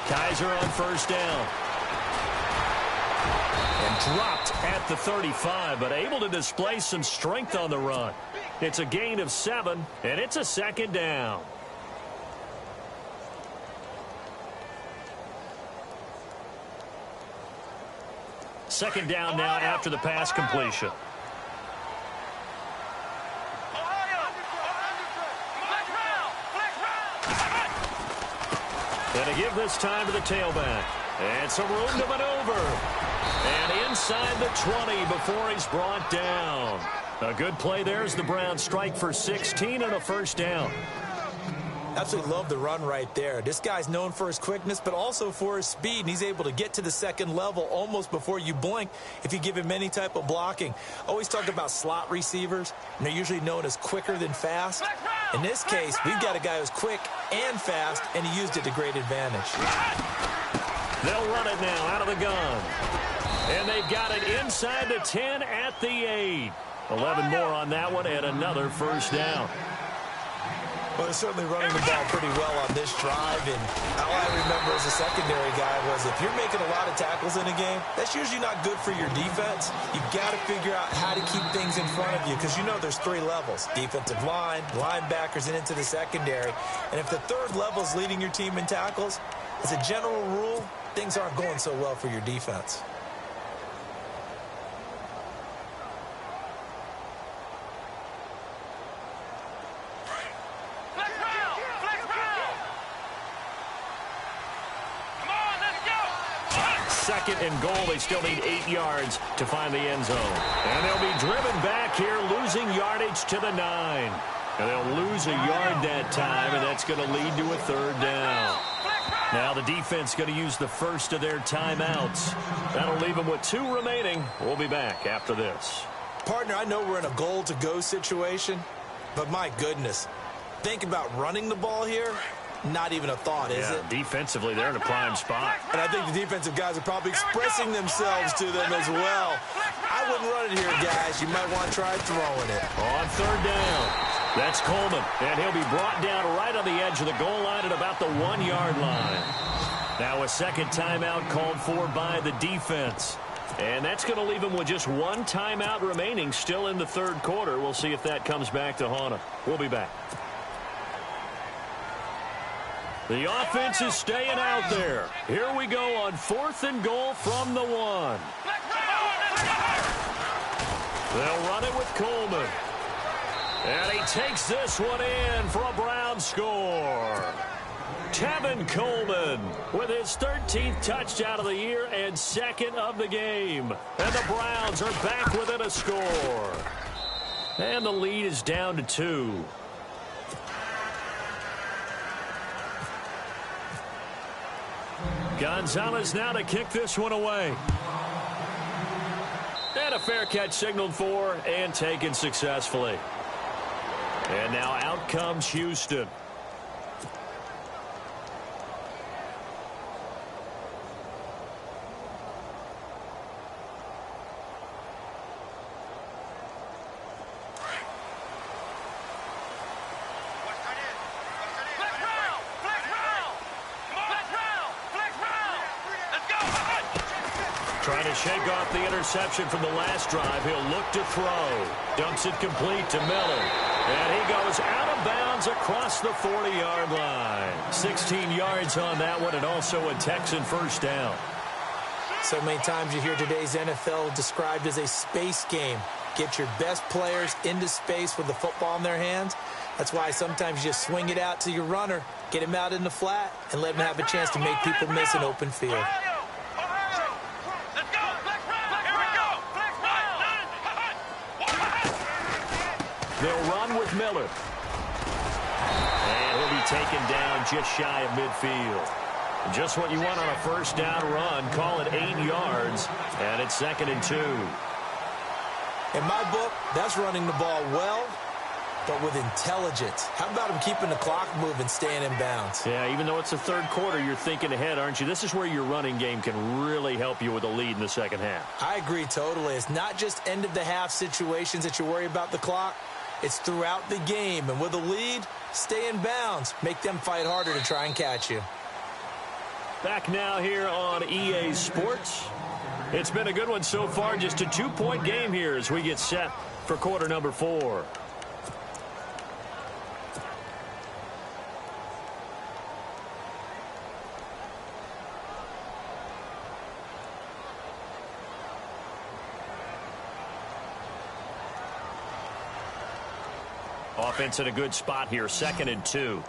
Kaiser on first down. And dropped at the 35, but able to display some strength on the run. It's a gain of 7, and it's a 2nd down. Second down now after the pass completion. And a give this time to the tailback. And some room to maneuver. And inside the 20 before he's brought down. A good play there as the Browns strike for 16 and a first down. Absolutely love the run right there. This guy's known for his quickness, but also for his speed, and he's able to get to the second level almost before you blink if you give him any type of blocking. Always talk about slot receivers, and they're usually known as quicker than fast. In this case, we've got a guy who's quick and fast, and he used it to great advantage. They'll run it now out of the gun. And they've got it inside the 10 at the 8. 11 more on that one, and another first down. Well, they're certainly running the ball pretty well on this drive, and all I remember as a secondary guy was if you're making a lot of tackles in a game, that's usually not good for your defense. You've got to figure out how to keep things in front of you because you know there's 3 levels, defensive line, linebackers, and into the secondary. And if the 3rd level is leading your team in tackles, as a general rule, things aren't going so well for your defense. Second and goal. They still need 8 yards to find the end zone. And they'll be driven back here, losing yardage to the 9. And they'll lose a yard that time, and that's going to lead to a 3rd down. Now the defense going to use the first of their timeouts. That'll leave them with 2 remaining. We'll be back after this. Partner, I know we're in a goal-to-go situation, but my goodness, think about running the ball here. Not even a thought, is it? Defensively, they're in a prime spot. And I think the defensive guys are probably expressing themselves to them as well. I wouldn't run it here, guys. You might want to try throwing it. On third down, that's Coleman, and he'll be brought down right on the edge of the goal line at about the 1-yard line. Now a second timeout called for by the defense. And that's going to leave him with just one timeout remaining still in the third quarter. We'll see if that comes back to haunt him. We'll be back. The offense is staying out there. Here we go on 4th and goal from the 1. They'll run it with Coleman. And he takes this one in for a Browns score. Tevin Coleman with his 13th touchdown of the year and 2nd of the game. And the Browns are back within a score. And the lead is down to 2. Gonzalez now to kick this one away. And a fair catch signaled for and taken successfully. And now out comes Houston. Trying to shake off the interception from the last drive. He'll look to throw. Dumps it complete to Miller. And he goes out of bounds across the 40-yard line. 16 yards on that one, and also a Texan first down. So many times you hear today's NFL described as a space game. Get your best players into space with the football in their hands. That's why sometimes you just swing it out to your runner, get him out in the flat, and let him have a chance to make people miss an open field. They'll run with Miller. And he'll be taken down just shy of midfield. Just what you want on a first down run. Call it 8 yards. And it's 2nd and 2. In my book, that's running the ball well, but with intelligence. How about him keeping the clock moving, staying in bounds? Yeah, even though it's the third quarter, you're thinking ahead, aren't you? This is where your running game can really help you with a lead in the second half. I agree totally. It's not just end-of-the-half situations that you worry about the clock. It's throughout the game. And with a lead, stay in bounds. Make them fight harder to try and catch you. Back now here on EA Sports. It's been a good one so far. Just a 2-point game here as we get set for quarter number 4. Offense in a good spot here, 2nd and 2.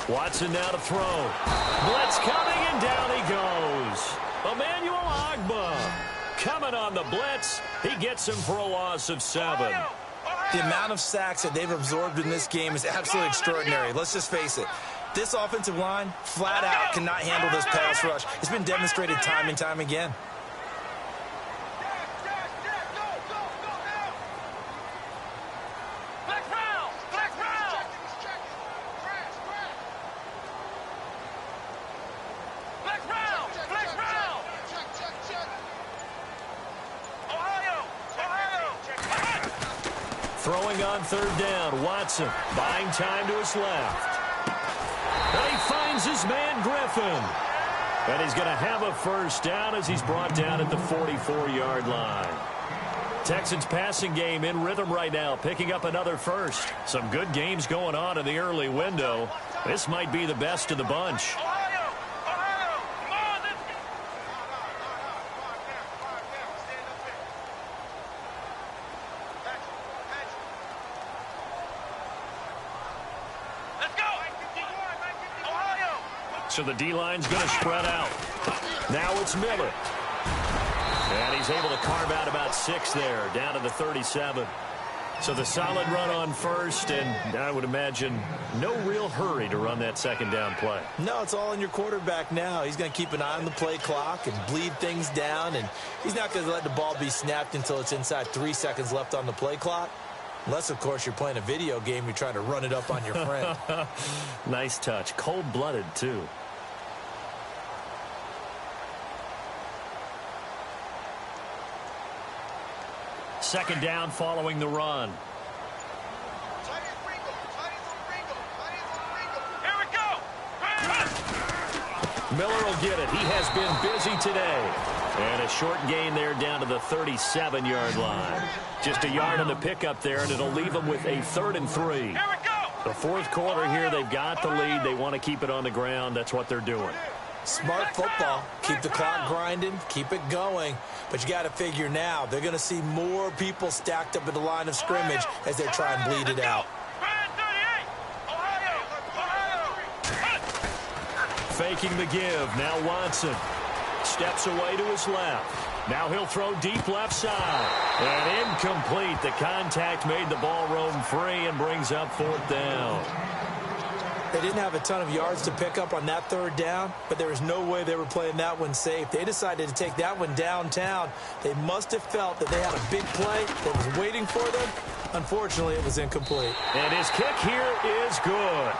Watson now to throw. Blitz coming, and down he goes. Emmanuel Ogbah coming on the blitz. He gets him for a loss of 7. The amount of sacks that they've absorbed in this game is absolutely extraordinary. Let's just face it. This offensive line, flat out, cannot handle this pass rush. It's been demonstrated time and time again. Throwing on third down, Watson buying time to his left. And he finds his man Griffin. And he's going to have a first down as he's brought down at the 44-yard line. Texans passing game in rhythm right now, picking up another first. Some good games going on in the early window. This might be the best of the bunch. So the D-line's going to spread out. Now it's Miller. And he's able to carve out about 6 there, down to the 37. So the solid run on first, and I would imagine no real hurry to run that second down play. No, it's all on your quarterback now. He's going to keep an eye on the play clock and bleed things down, and he's not going to let the ball be snapped until it's inside 3 seconds left on the play clock. Unless, of course, you're playing a video game, you're trying to run it up on your friend. Nice touch. Cold-blooded, too. Second down following the run. Here we go. Miller will get it. He has been busy today. And a short gain there down to the 37-yard line. Just a yard on the pickup there, and it'll leave them with a 3rd and 3. Here we go. The fourth quarter here, they've got the lead. They want to keep it on the ground. That's what they're doing. Smart football. Keep the clock grinding. Keep it going. But you got to figure now, they're going to see more people stacked up at the line of scrimmage as they try and bleed it out. Faking the give. Now Watson steps away to his left. Now he'll throw deep left side. And incomplete. The contact made the ball roam free and brings up 4th down. They didn't have a ton of yards to pick up on that 3rd down, but there was no way they were playing that one safe. They decided to take that one downtown. They must have felt that they had a big play that was waiting for them. Unfortunately, it was incomplete. And his kick here is good.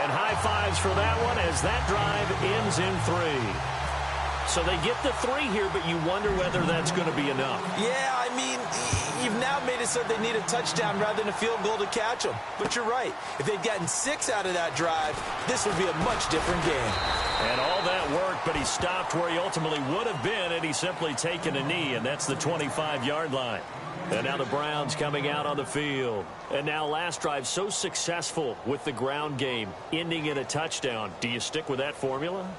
And high fives for that one as that drive ends in 3. So they get the 3 here, but you wonder whether that's going to be enough. Yeah, I mean, you've now made it so they need a touchdown rather than a field goal to catch them. But you're right. If they'd gotten 6 out of that drive, this would be a much different game. And all that work, but he stopped where he ultimately would have been, and he's simply taken a knee, and that's the 25-yard line. And now the Browns coming out on the field. And now last drive so successful with the ground game, ending in a touchdown. Do you stick with that formula?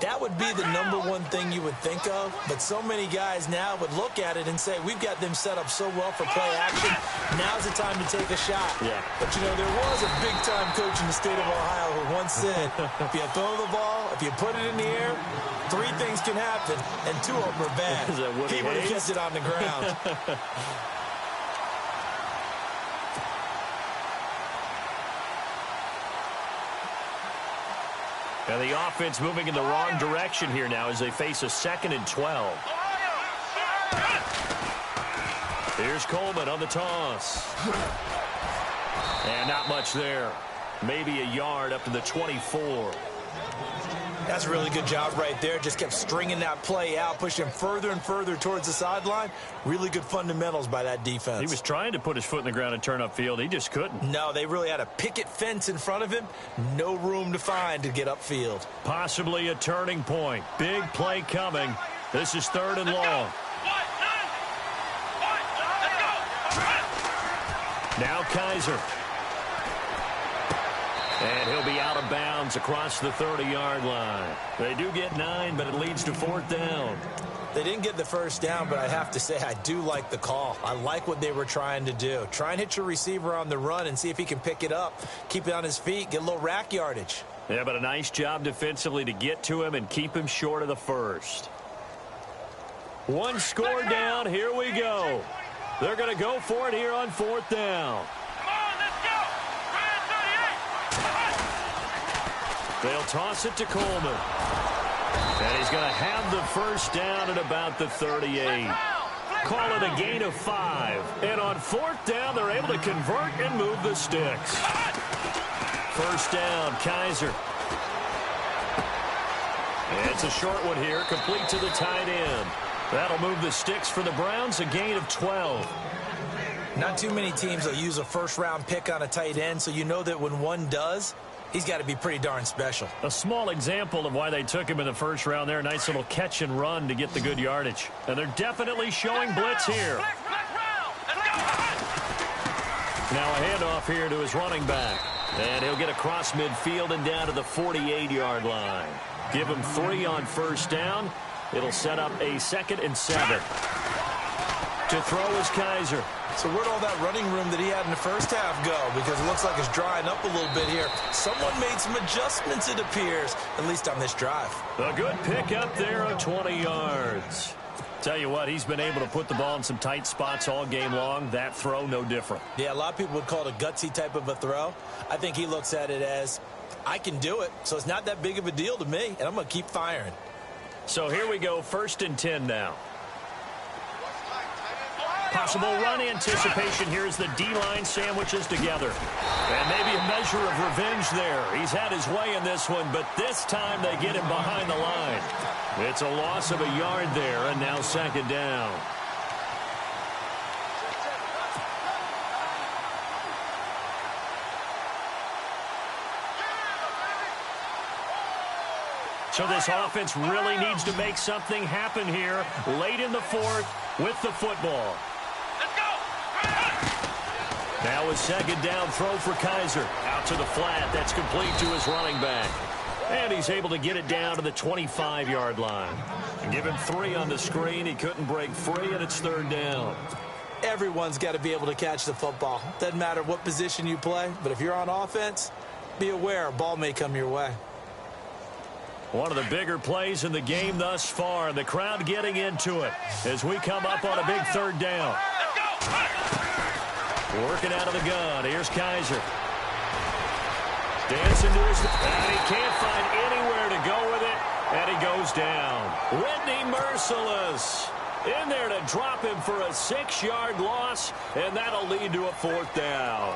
That would be the #1 thing you would think of, but so many guys now would look at it and say, we've got them set up so well for play action, now's the time to take a shot. Yeah. But, you know, there was a big-time coach in the state of Ohio who once said, if you throw the ball, if you put it in the air, 3 things can happen, and 2 of them are bad. Is that Woody He would have Hayes? kept it on the ground. And the offense moving in the wrong direction here now as they face a 2nd and 12. Here's Coleman on the toss. And not much there. Maybe a yard up to the 24. That's a really good job right there. Just kept stringing that play out, pushing further and further towards the sideline. Really good fundamentals by that defense. He was trying to put his foot in the ground and turn upfield. He just couldn't. No, they really had a picket fence in front of him. No room to find to get upfield. Possibly a turning point. Big play coming. This is 3rd and long. Now Kaiser. And he'll be out of bounds across the 30-yard line. They do get 9, but it leads to 4th down. They didn't get the first down, but I have to say I do like the call. I like what they were trying to do. Try and hit your receiver on the run and see if he can pick it up. Keep it on his feet, get a little rack yardage. Yeah, but a nice job defensively to get to him and keep him short of the first. 1 score down. Here we go. They're going to go for it here on 4th down. They'll toss it to Coleman. And he's going to have the first down at about the 38. Call it a gain of 5. And on 4th down, they're able to convert and move the sticks. First down, Kaiser. And it's a short one here, complete to the tight end. That'll move the sticks for the Browns, a gain of 12. Not too many teams will use a first-round pick on a tight end, so you know that when one does, he's got to be pretty darn special. A small example of why they took him in the first round there. Nice little catch and run to get the good yardage. And they're definitely showing blitz here. Now a handoff here to his running back. And he'll get across midfield and down to the 48-yard line. Give him 3 on first down. It'll set up a 2nd and 7. To throw is Kaiser. So where'd all that running room that he had in the first half go? Because it looks like it's drying up a little bit here. Someone made some adjustments, it appears, at least on this drive. A good pick up there of 20 yards. Tell you what, he's been able to put the ball in some tight spots all game long. That throw, no different. Yeah, a lot of people would call it a gutsy type of a throw. I think he looks at it as, I can do it, so it's not that big of a deal to me, and I'm going to keep firing. So here we go, 1st and 10 now. Possible run anticipation. Here's the D-line sandwiches together. And maybe a measure of revenge there. He's had his way in this one, but this time they get him behind the line. It's a loss of a yard there, and now 2nd down. So this offense really needs to make something happen here late in the 4th with the football. Now a 2nd down throw for Kaiser. Out to the flat. That's complete to his running back. And he's able to get it down to the 25-yard line. And give him 3 on the screen. He couldn't break free, and it's 3rd down. Everyone's got to be able to catch the football. Doesn't matter what position you play, but if you're on offense, be aware a ball may come your way. One of the bigger plays in the game thus far. The crowd getting into it as we come up on a big 3rd down. Working out of the gun. Here's Kaiser. Dancing to his... And he can't find anywhere to go with it. And he goes down. Whitney Merciless in there to drop him for a 6-yard loss. And that'll lead to a 4th down.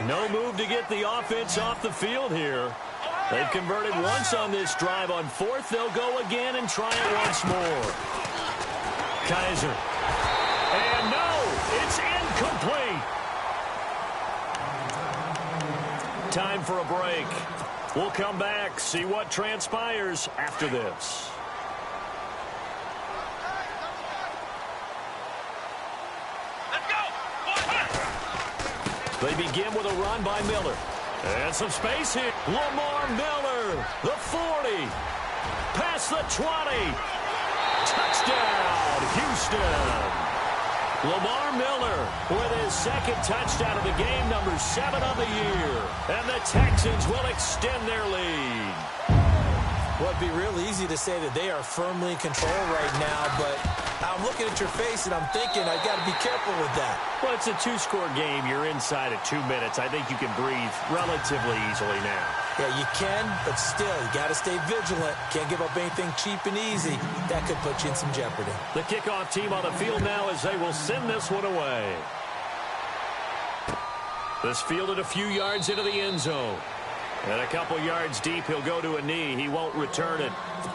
No move to get the offense off the field here. They've converted once on this drive. On 4th, they'll go again and try it once more. Kaiser. And no, it's incomplete. Time for a break. We'll come back, see what transpires after this. They begin with a run by Miller. And some space here. Lamar Miller, the 40. Past the 20. Touchdown, Houston. Lamar Miller with his 2nd touchdown of the game, number 7 on the year. And the Texans will extend their lead. Well, it'd be real easy to say that they are firmly in control right now, but I'm looking at your face and I'm thinking I got to be careful with that. Well, it's a 2-score game. You're inside at 2 minutes. I think you can breathe relatively easily now. Yeah, you can, but still, you got to stay vigilant. Can't give up anything cheap and easy. That could put you in some jeopardy. The kickoff team on the field now as they will send this one away. This fielded a few yards into the end zone. And a couple yards deep, he'll go to a knee. He won't return it.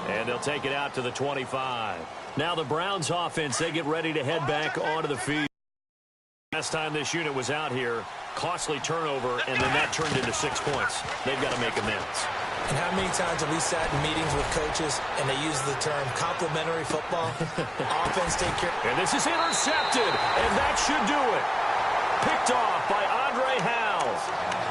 And they'll take it out to the 25. Now the Browns offense, they get ready to head back onto the field. Last time this unit was out here, costly turnover, and then that turned into 6 points. They've got to make amends. And how many times have we sat in meetings with coaches and they use the term complementary football? Offense take care. And this is intercepted, and that should do it. Picked off by Andre Howe.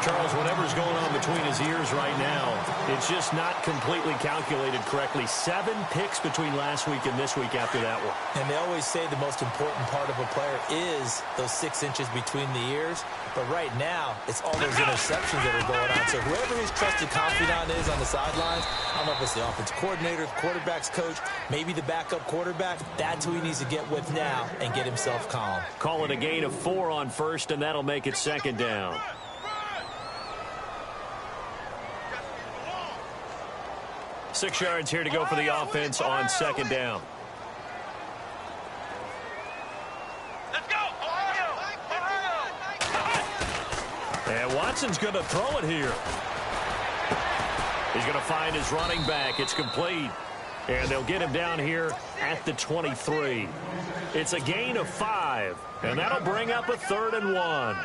Charles, whatever's going on between his ears right now, it's just not completely calculated correctly. 7 picks between last week and this week after that one. And they always say the most important part of a player is those 6 inches between the ears. But right now, it's all those interceptions that are going on. So whoever his trusted confidant is on the sidelines, I don't know if it's the offensive coordinator, the quarterback's coach, maybe the backup quarterback, that's who he needs to get with now and get himself calm. Call it a gain of 4 on 1st, and that'll make it 2nd down. Six yards here to go for the offense on 2nd down. Let's go! And Watson's going to throw it here. He's going to find his running back. It's complete. And they'll get him down here at the 23. It's a gain of 5. And that'll bring up a 3rd and 1.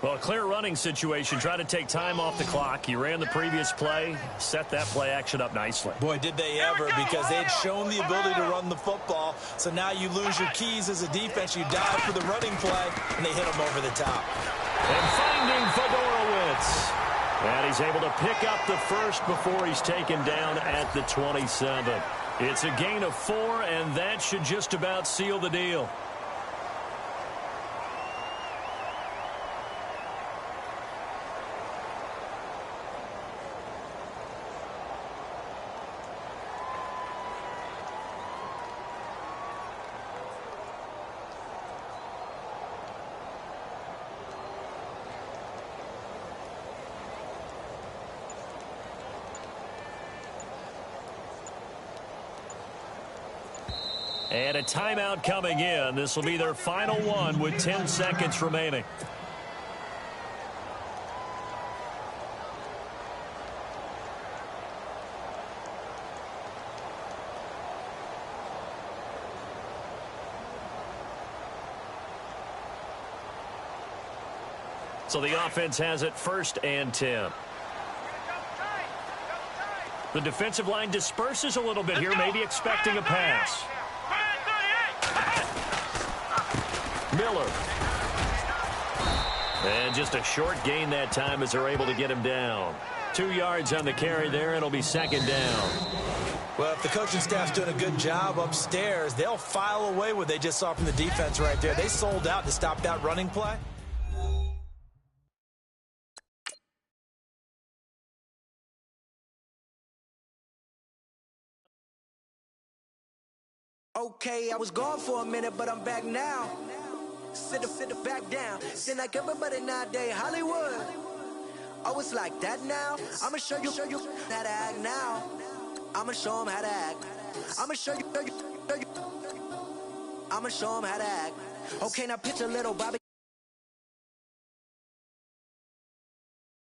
Well, a clear running situation. Try to take time off the clock. He ran the previous play, set that play action up nicely. Boy, did they ever, because they had shown the ability to run the football. So now you lose your keys as a defense. You dive for the running play, and they hit him over the top. And finding Fedorowicz. And he's able to pick up the 1st before he's taken down at the 27. It's a gain of 4, and that should just about seal the deal. And a timeout coming in. This will be their final one with 10 seconds remaining. So the offense has it 1st and 10. The defensive line disperses a little bit here, maybe expecting a pass. Miller. And just a short gain that time as they're able to get him down. 2 yards on the carry there, and it'll be 2nd down. Well, if the coaching staff's doing a good job upstairs, they'll file away what they just saw from the defense right there. They sold out to stop that running play. Okay, I was gone for a minute, but I'm back now. Sit back down. Seem like everybody nowadays, Hollywood. Oh, it's like that now? I'ma show you how to act now. I'ma show them how to act. I'ma show you. I'ma show them how to act. Okay, now picture little Bobby.